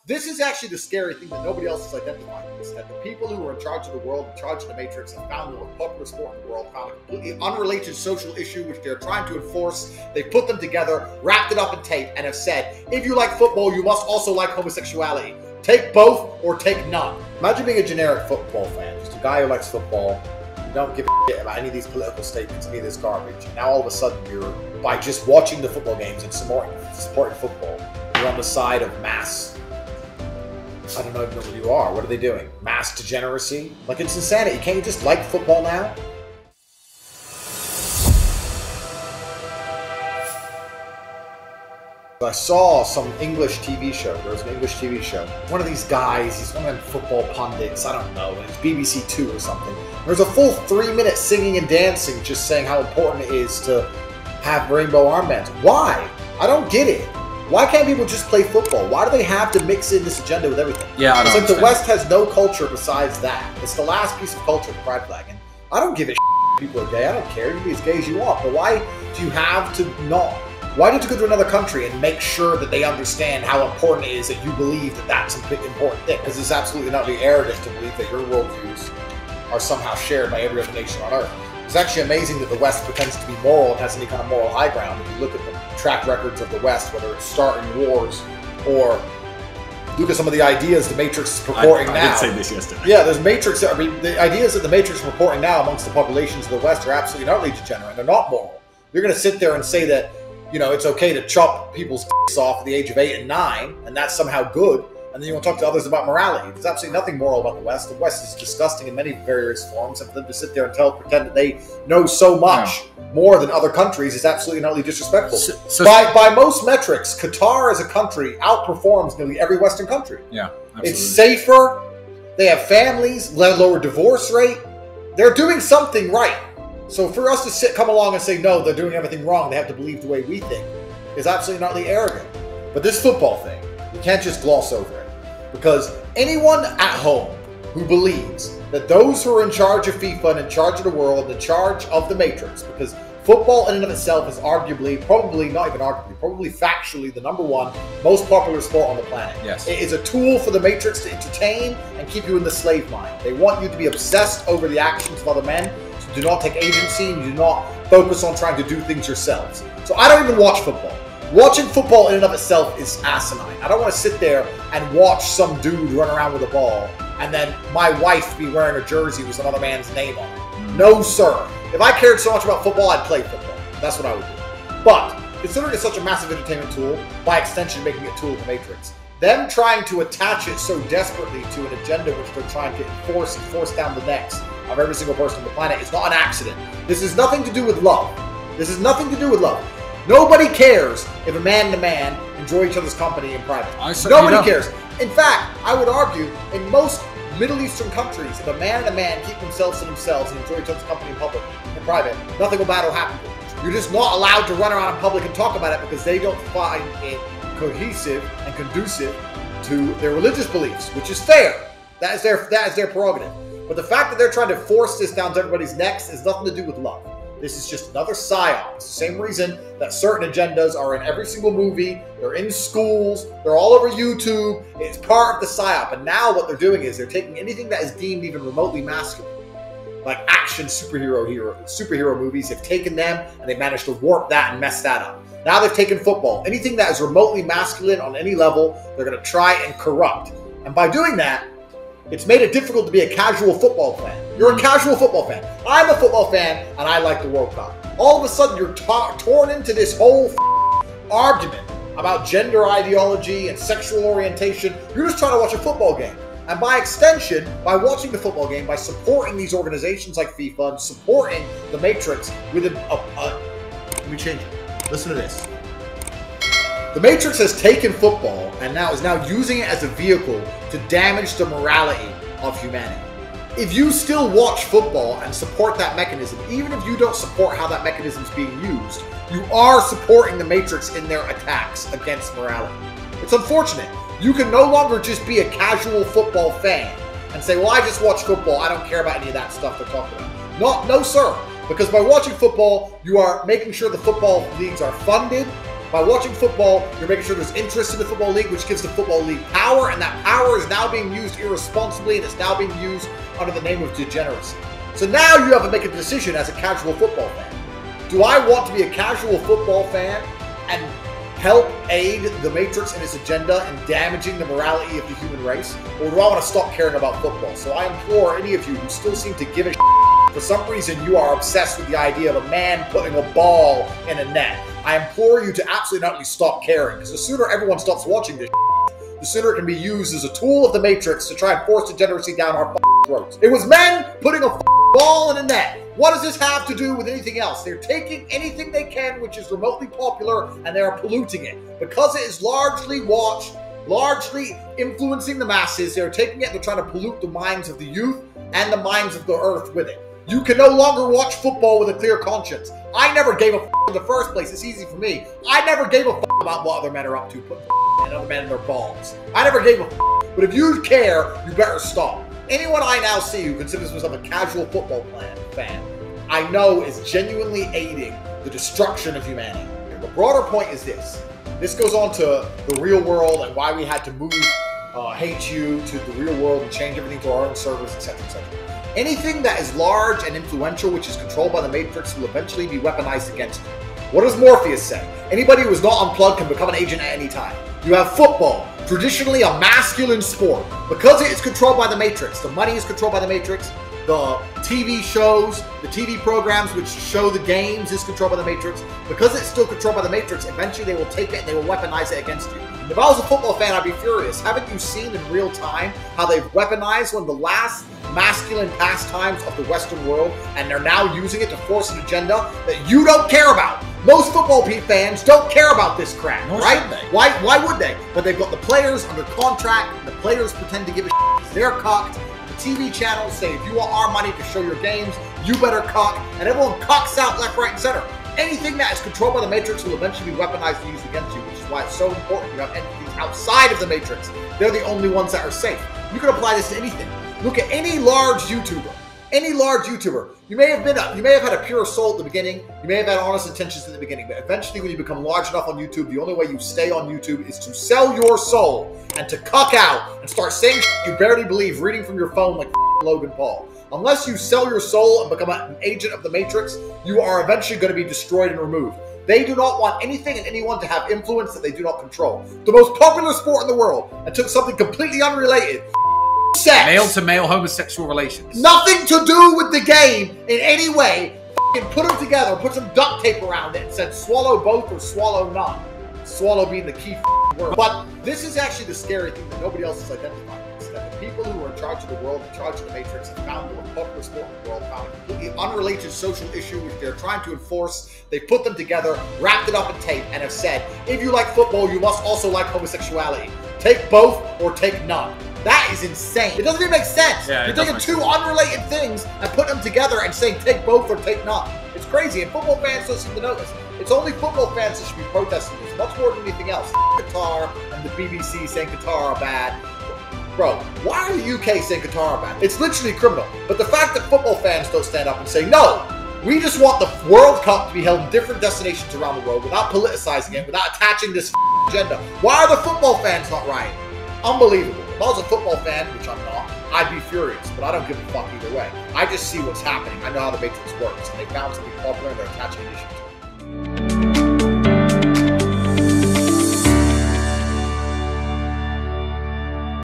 This is actually the scary thing that nobody else has identified, is that the people who are in charge of the world, in charge of the Matrix, have found the most popular sport in the world, found a completely unrelated social issue which they're trying to enforce. They've put them together, wrapped it up in tape, and have said, if you like football, you must also like homosexuality. Take both or take none. Imagine being a generic football fan, just a guy who likes football. You don't give a shit about any of these political statements, any of this garbage. And now all of a sudden you're, by just watching the football games and supporting football, you're on the side of mass, I don't even know what you are. What are they doing? Mass degeneracy? Like, it's insanity. Can't you just like football now? I saw some English TV show. There was an English TV show. One of these guys, he's one of them football pundits, I don't know, and it's BBC 2 or something. There's a full 3 minutes singing and dancing just saying how important it is to have rainbow armbands. Why? I don't get it. Why can't people just play football? Why do they have to mix in this agenda with everything? Yeah, I don't It's like the West has no culture besides that. It's the last piece of culture, the pride flag. And I don't give a shit if people are gay. I don't care. You can be as gay as you want. But why do you have to not? Why don't you go to another country and make sure that they understand how important it is that you believe that that's an important thing? Because it's absolutely not the arrogant to believe that your worldviews are somehow shared by every other nation on Earth. It's actually amazing that the West pretends to be moral and has any kind of moral high ground. If you look at the track records of the West, whether it's starting wars or look at some of the ideas the Matrix is purporting now. I did say this yesterday. Yeah, there's Matrix. I mean, the ideas that the Matrix is purporting now amongst the populations of the West are absolutely not really degenerate. They're not moral. You're going to sit there and say that, you know, it's okay to chop people's dicks off at the age of 8 and 9, and that's somehow good. And then you want to talk to others about morality. There's absolutely nothing moral about the West. The West is disgusting in many various forms, and for them to sit there and pretend that they know so much more than other countries is absolutely and utterly disrespectful. By most metrics, Qatar as a country outperforms nearly every Western country. Yeah, absolutely. It's safer. They have families, lower divorce rate. They're doing something right. So for us to come along and say, no, they're doing everything wrong, they have to believe the way we think, is absolutely and utterly arrogant. But this football thing, you can't just gloss over it. Because anyone at home who believes that those who are in charge of FIFA and in charge of the world, in charge of the Matrix, because football in and of itself is arguably, probably not even arguably, probably factually the #1 most popular sport on the planet. Yes. It is a tool for the Matrix to entertain and keep you in the slave mind. They want you to be obsessed over the actions of other men, so do not take agency and do not focus on trying to do things yourselves. So I don't even watch football. Watching football in and of itself is asinine. I don't want to sit there and watch some dude run around with a ball and then my wife be wearing a jersey with another man's name on it. No, sir. If I cared so much about football, I'd play football. That's what I would do. But considering it's such a massive entertainment tool, by extension making it a tool of the Matrix, them trying to attach it so desperately to an agenda which they're trying to enforce and force down the necks of every single person on the planet is not an accident. This has nothing to do with love. This has nothing to do with love. Nobody cares if a man and a man enjoy each other's company in private. Nobody cares. In fact, I would argue in most Middle Eastern countries, if a man and a man keep themselves to themselves and enjoy each other's company in public, in private, nothing bad will happen to them. You're just not allowed to run around in public and talk about it because they don't find it cohesive and conducive to their religious beliefs, which is fair. That is their prerogative. But the fact that they're trying to force this down to everybody's necks has nothing to do with love. This is just another psyop. It's the same reason that certain agendas are in every single movie, they're in schools, they're all over YouTube. It's part of the psyop. And now what they're doing is they're taking anything that is deemed even remotely masculine, like action superhero movies, they've taken them and they've managed to warp that and mess that up. Now they've taken football. Anything that is remotely masculine on any level, they're going to try and corrupt. And by doing that, it's made it difficult to be a casual football fan. You're a casual football fan. I'm a football fan, and I like the World Cup. All of a sudden, you're torn into this whole argument about gender ideology and sexual orientation. You're just trying to watch a football game. And by extension, by watching the football game, by supporting these organizations like FIFA and supporting the Matrix with let me change it. Listen to this. The Matrix has taken football and is now using it as a vehicle to damage the morality of humanity. If you still watch football and support that mechanism, even if you don't support how that mechanism is being used, you are supporting the Matrix in their attacks against morality. It's unfortunate. You can no longer just be a casual football fan and say, well, I just watch football. I don't care about any of that stuff they're talking about. No, sir. Because by watching football, you are making sure the football leagues are funded By watching football, you're making sure there's interest in the Football League, which gives the Football League power, and that power is now being used irresponsibly, and it's now being used under the name of degeneracy. So now you have to make a decision as a casual football fan. Do I want to be a casual football fan and help aid the Matrix in its agenda in damaging the morality of the human race? Or do I want to stop caring about football? So I implore any of you who still seem to give a for some reason you are obsessed with the idea of a man putting a ball in a net. I implore you to absolutely not stop caring, because the sooner everyone stops watching this the sooner it can be used as a tool of the Matrix to try and force degeneracy down our throats. It was men putting a ball in a net. What does this have to do with anything else? They're taking anything they can which is remotely popular and they're polluting it. Because it is largely watched, largely influencing the masses, they're taking it and they're trying to pollute the minds of the youth and the minds of the earth with it. You can no longer watch football with a clear conscience. I never gave a in the first place. It's easy for me. I never gave a about what other men are up to, putting other men in their balls. I never gave a But if you care, you better stop. Anyone I now see who considers himself a casual football fan, I know is genuinely aiding the destruction of humanity. The broader point is this. This goes on to the real world and why we had to move HU to the real world and change everything to our own servers, etc., etc. Anything that is large and influential, which is controlled by the Matrix, will eventually be weaponized against you. What does Morpheus say? Anybody who is not unplugged can become an agent at any time. You have football, traditionally a masculine sport. Because it is controlled by the Matrix, the money is controlled by the Matrix, the TV shows, the TV programs which show the games is controlled by the Matrix. Because it's still controlled by the Matrix, eventually they will take it and they will weaponize it against you. If I was a football fan, I'd be furious. Haven't you seen in real time how they've weaponized one of the last masculine pastimes of the Western world, and they're now using it to force an agenda that you don't care about? Most football fans don't care about this crap, right? Why would they? But they've got the players under contract, and the players pretend to give a shit because they're cocked. The TV channels say, if you want our money to show your games, you better cock, and everyone cocks out left, right, and center. Anything that is controlled by the Matrix will eventually be weaponized and used against you, which is why it's so important you have entities outside of the Matrix. They're the only ones that are safe. You can apply this to anything. Look at any large YouTuber. Any large YouTuber. You may have had a pure soul at the beginning. You may have had honest intentions at the beginning, but eventually when you become large enough on YouTube, the only way you stay on YouTube is to sell your soul and to cuck out and start saying shit you barely believe, reading from your phone like Logan Paul. Unless you sell your soul and become an agent of the Matrix, you are eventually going to be destroyed and removed. They do not want anything and anyone to have influence that they do not control. The most popular sport in the world, and took something completely unrelated, sex. Male-to-male homosexual relations. Nothing to do with the game in any way. Put them together, put some duct tape around it and said swallow both or swallow none. Swallow being the key word. But this is actually the scary thing that nobody else has identified. Is that the people who are in charge of the world, in charge of the Matrix, have found the most popular sport in the world, found a completely unrelated social issue which they're trying to enforce. They put them together, wrapped it up in tape, and have said, if you like football, you must also like homosexuality. Take both or take none. That is insane. It doesn't even make sense. Yeah, you're taking two unrelated things and putting them together and saying take both or take none. It's crazy, and football fans don't seem to notice. It's only football fans that should be protesting this, much more than anything else. Qatar and the BBC saying Qatar are bad. Bro, why are the UK saying Qatar are bad? It's literally criminal. But the fact that football fans don't stand up and say, no, we just want the World Cup to be held in different destinations around the world without politicizing it, without attaching this agenda. Why are the football fans not rioting? Unbelievable. If I was a football fan, which I'm not, I'd be furious, but I don't give a fuck either way. I just see what's happening. I know how the Matrix works, and they found something popular and they're attaching an issue to it.